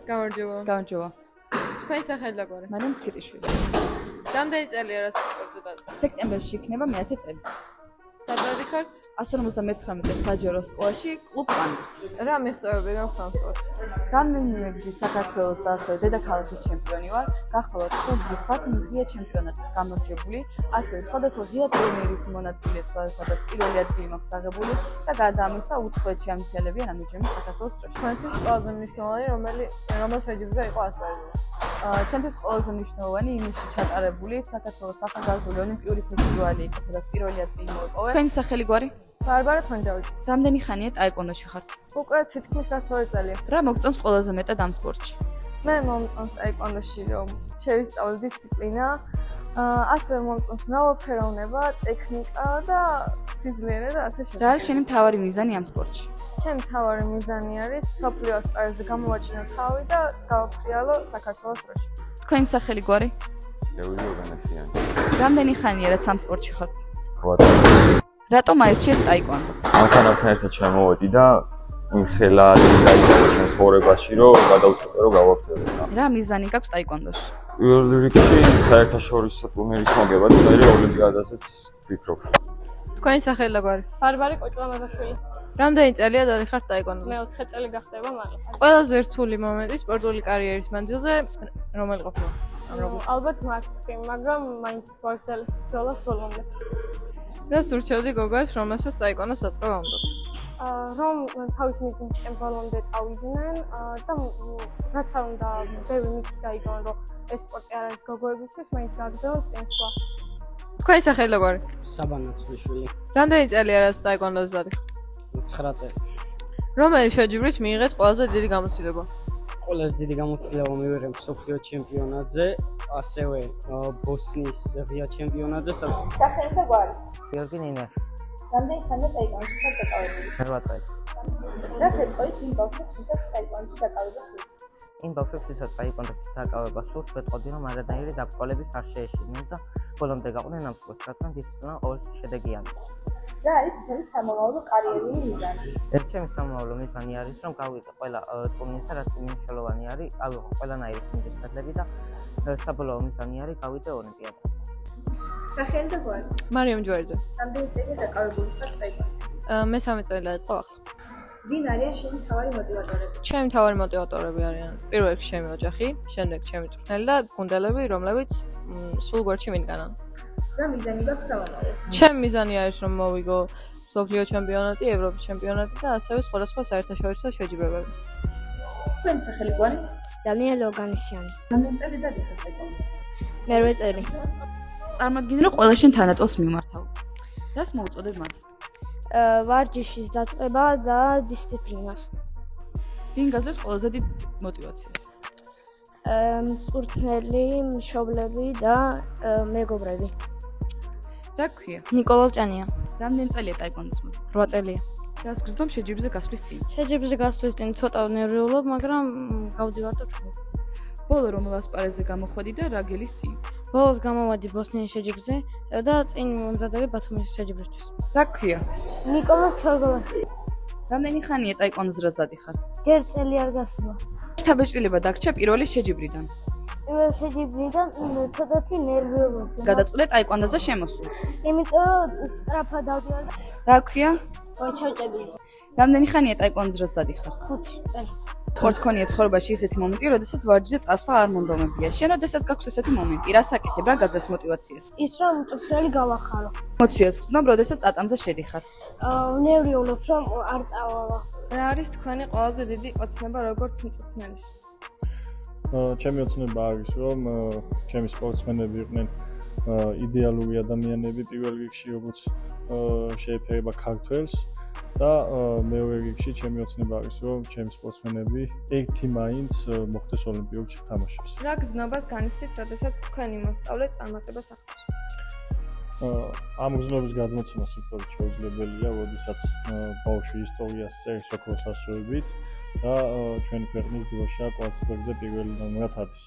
გამარჯობა. გამარჯობა. თქვენი სახელი და გვარი? მადამ ცკიტიშვილი. რამდენი წელია რაც სპორტზე დაიწყო? სექტემბერში იქნება მე-10 წელი. სადარი ხართ? 159 საჯარო სკოლაში კლუბ პანდი. რა მიღწევები გაქვთ ამ სპორტში? რამდენიმე გზის საქართველოს და ასევე დედაქალაქის ჩემპიონი ვარ. გახლავთ ხუთგზის ბათუმის ღია ჩემპიონატის გამარჯვებული, ასევე სხვადასხვა ღია ტურნირის მონაწილე, სადაც პირველი ადგილი მაქვს აღებული და გარდა ამისა უცხოეთში ამითელებიან ამჯერად საქართველოს დროში. თქვენთვის ყველაზე მნიშვნელოვანი რომელ შეჯიბრზე იყო ასპარეზი? ჩემთვის ყველაზე მნიშვნელოვანი იმაში ჩატარებული საქართველოს სახალხო ოლიმპიური ფესტივალი იყო, სადაც პირველი ადგილი მოვიპოვე. თქვენი სახელი გვარი? ბარბარა თონჯავიძე. რამდენი ხანია ტაეკვონდოში ხართ? უკვე თითქმის რაც 2 წელია. რა მოგწონს ყველაზე მეტად ამ სპორტში? მე მომწონს ტაეკვონდოში რომ შევისწავლე დისციპლინა, ასევე მომწონს მრავალფეროვნება, ტექნიკა და სიძლიერე და ასე შემდეგ. რა არის შენი მთავარი მიზანი ამ სპორტში? ჩემი მთავარი მიზანი არის მსოფლიო ასპარეზზე გამოვაჩინო თავი და გავფრიალო საქართველოს დროში. თქვენი სახელი გვარი? ლევი ორგანიზიანი. რამდენი ხანია რაც ამ სპორტში ხართ? 8 წელი. რატომ აირჩიეთ ტაეკვონდო? ამხანაგთან ერთად ჩამოვედი და იმხელა დაიწყო ჩემს ცხოვრებაში, რომ გადავწყვეტე რომ გავაგრძელო. რა მიზანი გაქვს ტაეკვონდოში? პირველ რიგში საერთაშორისო ტურნირის მოგება და მე ოლიმპიადაზეც ვფიქრობ. თქვენი სახელი და გვარი? ბარბარე კოჭლამაბაშვილი. რამდენი წელია დადიხართ ტაეკვონდოში? მე 4 წელი გახდება მალე. ყველაზე რთული მომენტი სპორტული კარიერის მანძილზე რომელი ყოფილა? ალბათ მარცხი, მაგრამ მაინც ვაგრძელ ბრძოლას ბოლომდე. რას ურჩევდი გოგებს, რომელსაც ტაეკვონდოს დაწყება უნდათ? რომ თავის მიზნისკენ ბოლომდე წავიდნენ და რაც არ უნდა ბევრი მითი გაიგონონ, რომ ეს სპორტი არ არის გოგოებისთვის, მაინც გაგრძელონ წინსვლა. თქვენი სახელი და გვარი? საბანაცვლიშვილი. რამდენი წელია რაც ტაეკვონდოს დადიხართ? 9 წელი. რომელი შეჯიბრით მიიღეთ ყველაზე დიდი გამოცდილება? ყველაზე დიდი გამოცდილება მივიღე მსოფლიო ჩემპიონატზე, ასევე ბოსნიის ღია ჩემპიონატზე. სახელი და გვარი? გიორგი ნინაშვილი. რამდენი ხანია ტაეკვონდოში დაკავებული? 8 წელი. რა შეწყვეტ იმ ბავშვებს, ვისაც ტაეკვონდოში დაკავება სურთ? იმ ბავშვებს, ვისაც ტაეკვონდოში დაკავება სურთ, ვეტყოდი, რომ არადაირი დაკვირვებების არ შეეშინნენ და ბოლომდე გაყვნენ ამ სპორტს, რადგან დისციპლინა ყოველთვის შედეგიანი. რა არის თქვენი სამომავლო კარიერული მიზანი? ჩემი სამომავლო მიზანი არის, რომ გავიდე ყველა ტურნირსა, რაც მნიშვნელოვანი არის, ავიღო ყველანაირი სიმდიდრეები და საბოლოო მიზანი არის გავიდე ოლიმპიადაზე. სახელი და გვარი? მარიამ ჯვარძე. რამდენი წელია დაკავებული ხართ ტაეკვონდოში? მე 3 წელი დაიწყო ახლა. ვინ არიან შენი მთავარი მოტივატორები? ჩემი მთავარი მოტივატორები არიან პირველ რიგში ჩემი ოჯახი, შემდეგ ჩემი მწვრთნელი და გუნდელები, რომლებიც სულ გვერდში მიდგანან. რა მიზანი გაქვს სამომავლოდ? ჩემი მიზანი არის რომ მოვიგო მსოფლიო ჩემპიონატი, ევროპის ჩემპიონატი და ასევე სხვადასხვა საერთაშორისო შეჯიბრებები. თქვენი სახელი გვარი? დანიელ ორგანიზიანი. რამდენი წელი დადიხართ ტაეკვონდოში? მე 8 წელი. წარმოგიდგენ რომ ყველა შენ თანატოლს მიმართავ. რას მოუწოდებ მათ? ვარჯიშის დაწყება და დისციპლინას. ვინ გაზრდებს ყველაზე დიდ მოტივაციას? მწვრთნელი, მშობლები და მეგობრები. რა გქვია? ნიკოლოზ ჭანია. რამდენი წელია ტაეკვონდოს მოდი? 8 წელია. რას გრძნობ შეჯიბრზე გასვლის წინ? შეჯიბრზე გასვლის წინ ცოტა ნერვიულობ, მაგრამ გავდივარ და ვშობ. ბოლო რომელ ასპარეზზე გამოხვედი და რა გელის წინ? ბოლოს გამოვადი ბოსნიის შეჯიბრზე და წინ მომზადები ბათუმის შეჯიბრისთვის. რა გქვია? ნიკოლოზ ჩორგოლასი. რამდენი ხანია ტაეკვონდოს რას დადიხარ? ჯერ წელი არ გასულა. დაბეჭდილება დაგრჩა პირველი შეჯიბრიდან. პირველ შეჯიბრიდან ცოტათი ნერვიულობდი. გადაწყვეტე ტაეკვონდოზე შემოსვლა. იმიტომ რომ სწრაფად დავდივარ და რა გქვია? ჩავჭები. რამდენი ხანია ტაეკვონდოს რას დადიხარ? 5 წელი. ხორცს ქონია ცხოვრებაში ისეთი მომენტი, როდესაც ვარჯიშზე წასვლა არ მონდომებია. შენ როდესაც გაქვს ესეთი მომენტი, რა საკეთებ, რა გაძლევს მოტივაციას? ის რომ მწვრთნელი გავახარო. ემოციას გრძნობ, როდესაც ტატამზე შედიხარ. ნერვიულობ რომ არ წავალა. რა არის თქვენი ყველაზე დიდი ოცნება როგორც მწვრთნელის? ჩემი ოცნება არის რომ ჩემი სპორტსმენები იყვნენ იდეალური ადამიანები პირველ რიგში, როგორც შეეფერება ქართველს და მეორე რიგში ჩემი ოცნება არის რომ ჩემი სპორტსმენები ერთი მაინც მოხდეს ოლიმპიურ თამაშებში. რა გზნობას განიცდით, როდესაც თქვენი მოსწავლე წარმატებას აღწევს? ამ გზნობის გადმოცემას უფრო შეუძლებელია, როდესაც ბავშვი ისტორიას წერს ოქროს ასოებით და ჩვენი ქვეყნის დროშა კვარცხლბეკზე პირველი ნომრად არის.